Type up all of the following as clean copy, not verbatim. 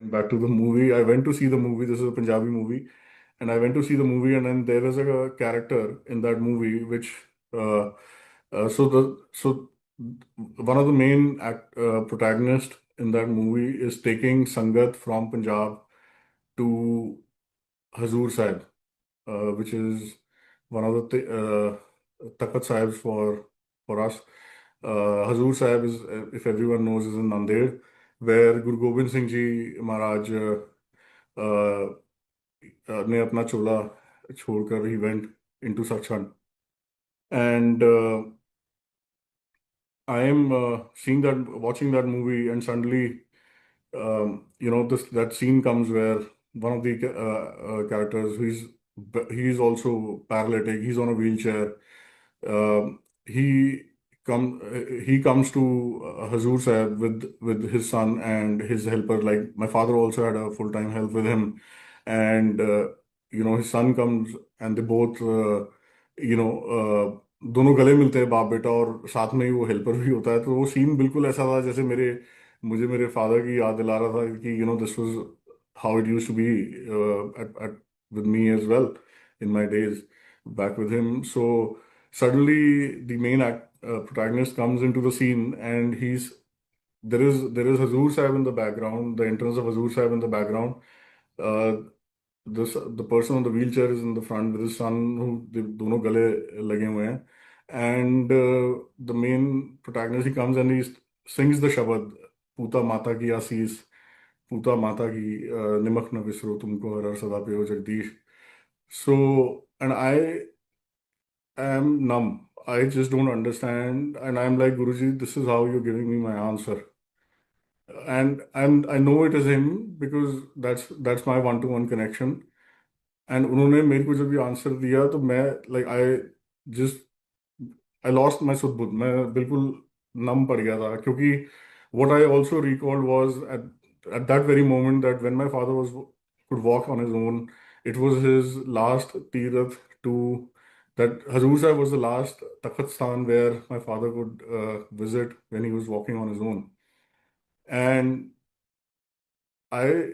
back to the movie. I went to see the movie. This is a Punjabi movie, and I went to see the movie, and then there is a character in that movie which uh, so one of the main protagonists in that movie is taking Sangat from Punjab to Hazur Sahib, which is one of the Takat Sahibs for us. Hazur Sahib is, if everyone knows, is in Nanded, where Guru Gobind Singh Ji Maharaj uh, ने अपना चोला छोड़कर he went into Sachkhand. And I am seeing that, watching that movie, and suddenly, this that scene comes where one of the characters, he's also paralytic, he's on a wheelchair. He he comes to Hazur Sahib with his son and his helper. Like my father also had a full-time help with him, and his son comes, and they both दोनों गले मिलते हैं, बाप बेटा, और साथ में ही वो हेल्पर भी होता है। तो वो सीन बिल्कुल ऐसा था जैसे मुझे मेरे फादर की याद दिला रहा था कि this was how it used to be at with me as well in my days back with him. So suddenly the main protagonist comes into the scene, and there is Hazur Sahib in the background, the entrance of Hazur Sahib in the background. Uh, the person on the wheelchair is in the front with his son, who दोनों गले लगे हुए हैं. And the main protagonist, he comes and he sings the shabad, पूता माता की आसीस, पूता माता की निमक न विसरो तुमको हर हर सदा पे हो Jagdish. So, and I am numb. I just don't understand. And I'm like, Guruji, this is how you're giving me my answer. And I know it is him because that's my one-to-one connection. And उन्होंने मेरे को जब ये answer दिया तो मैं, like, just I lost my सुध, मैं बिल्कुल नम पड़ गया था. क्योंकि what I also recalled was at that very moment that when my father could walk on his own, it was his last tirath to that Hazur Sahib was the last Takhat Sthan where my father could visit when he was walking on his own. And I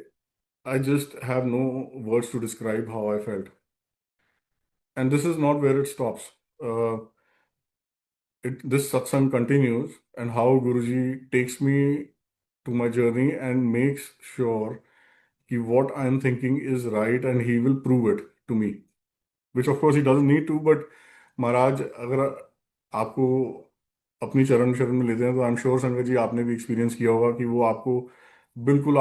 I just have no words to describe how I felt. And this is not where it stops. Uh, this satsang continues, and how Guruji takes me to my journey and makes sure कि what I'm thinking is right and he will prove it to me. Which of course he doesn't need to, but महाराज अगर आपको अपनी चरण शरण में लेते हैं तो आई एम श्योर संगत जी आपने भी एक्सपीरियंस किया होगा कि वो आपको बिल्कुल